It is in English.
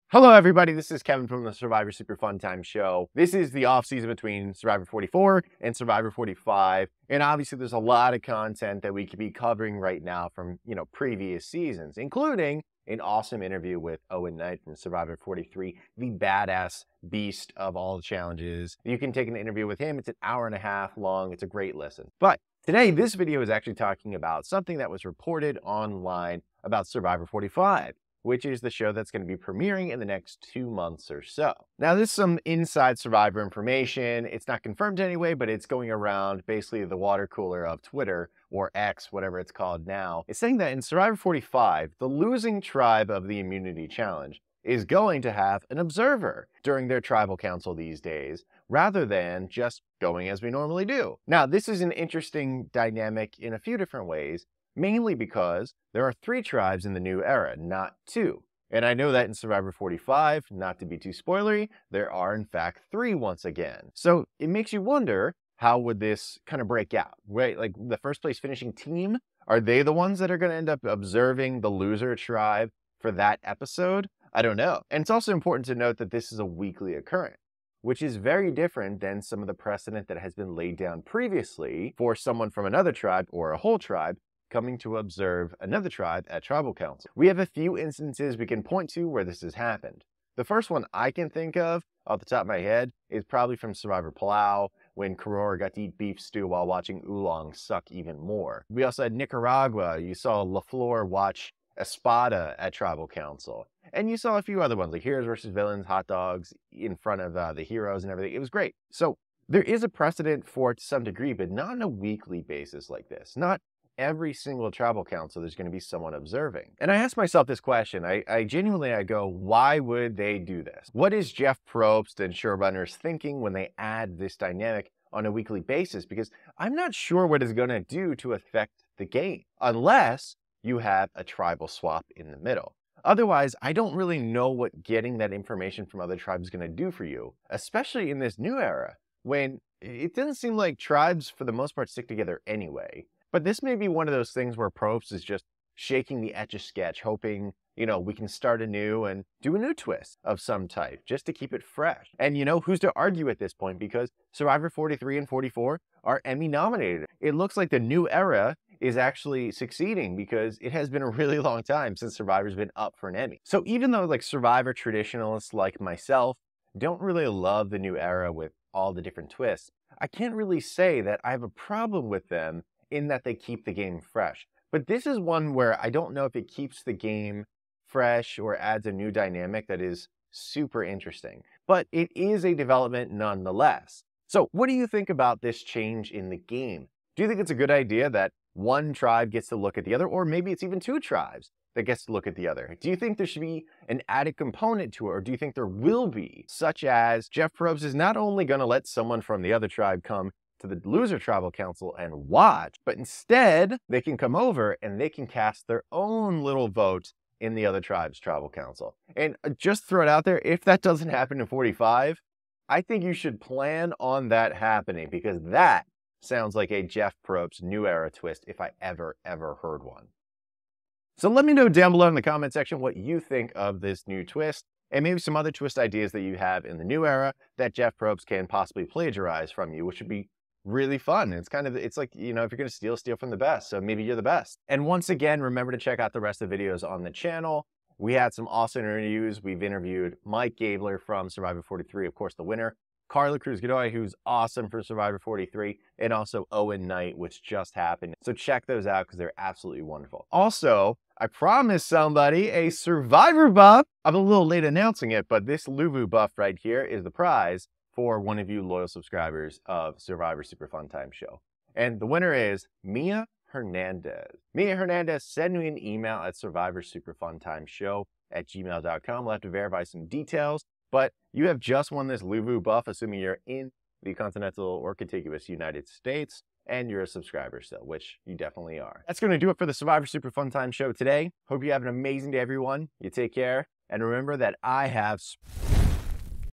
Hello, everybody. This is Kevin from the Survivor Super Fun Time Show. This is the off season between Survivor 44 and Survivor 45. And obviously, there's a lot of content that we could be covering right now from, previous seasons, including an awesome interview with Owen Knight from Survivor 43, the badass beast of all the challenges. You can take an interview with him. It's an hour and a half long. It's a great listen. But today, this video is actually talking about something that was reported online about Survivor 45. Which is the show that's going to be premiering in the next 2 months or so. Now, this is some inside Survivor information. It's not confirmed anyway, but it's going around basically the water cooler of Twitter, or X, whatever it's called now. It's saying that in Survivor 45, the losing tribe of the Immunity Challenge is going to have an observer during their tribal council these days, rather than just going as we normally do. Now, this is an interesting dynamic in a few different ways, mainly because there are 3 tribes in the new era, not 2. And I know that in Survivor 45, not to be too spoilery, there are in fact 3 once again. So it makes you wonder, how would this kind of break out, right? Like the first place finishing team, are they the ones that are going to end up observing the loser tribe for that episode? I don't know. And it's also important to note that this is a weekly occurrence, which is very different than some of the precedent that has been laid down previously for someone from another tribe or a whole tribe coming to observe another tribe at tribal council. We have a few instances we can point to where this has happened. The first one I can think of off the top of my head is probably from Survivor Palau, when Karora got to eat beef stew while watching Oolong suck even more. We also had Nicaragua. You saw LaFleur watch Espada at tribal council. And you saw a few other ones like Heroes versus Villains, hot dogs in front of the heroes and everything. It was great. So there is a precedent for it to some degree, but not on a weekly basis like this. Not every single tribal council, there's going to be someone observing. And I asked myself this question. I genuinely go, why would they do this? What is Jeff Probst and showrunners thinking when they add this dynamic on a weekly basis? Because I'm not sure what it's going to do to affect the game, unless you have a tribal swap in the middle. Otherwise, I don't really know what getting that information from other tribes is going to do for you, especially in this new era, when it doesn't seem like tribes, for the most part, stick together anyway. But this may be one of those things where Probst is just shaking the Etch-a-Sketch, hoping, we can start anew and do a new twist of some type, just to keep it fresh. And who's to argue at this point, because Survivor 43 and 44 are Emmy nominated. It looks like the new era is actually succeeding, because it has been a really long time since Survivor's been up for an Emmy. So even though Survivor traditionalists like myself don't really love the new era with all the different twists, I can't really say that I have a problem with them in that they keep the game fresh. But this is one where I don't know if it keeps the game fresh or adds a new dynamic that is super interesting. But it is a development nonetheless. So what do you think about this change in the game? Do you think it's a good idea that one tribe gets to look at the other, or maybe it's even 2 tribes that gets to look at the other? Do you think there should be an added component to it, or do you think there will be, such as Jeff Probst is not only going to let someone from the other tribe come to the loser tribal council and watch, but instead they can come over and they can cast their own little vote in the other tribe's tribal council. And just throw it out there, if that doesn't happen in 45, I think you should plan on that happening, because that sounds like a Jeff Probst new era twist if I ever heard one. So let me know down below in the comment section what you think of this new twist, and maybe some other twist ideas that you have in the new era that Jeff Probst can possibly plagiarize from you, which would be really fun. It's like, if you're going to steal from the best. So maybe you're the best. And once again, remember to check out the rest of the videos on the channel. We had some awesome interviews. We've interviewed Mike Gabler from Survivor 43, of course, the winner, Carla Cruz-Godoy, who's awesome for Survivor 43, and also Owen Knight, which just happened. So check those out, because they're absolutely wonderful. Also, I promised somebody a Survivor buff. I'm a little late announcing it, but this Luvu buff right here is the prize for one of you loyal subscribers of Survivor Super Fun Time Show. And the winner is Mia Hernandez. Mia Hernandez, send me an email at survivorsuperfuntimeshow@gmail.com. We'll have to verify some details, but you have just won this Luvu buff, assuming you're in the continental or contiguous United States, and you're a subscriber still, which you definitely are. That's going to do it for the Survivor Super Fun Time Show today. Hope you have an amazing day, everyone. You take care, and remember that I have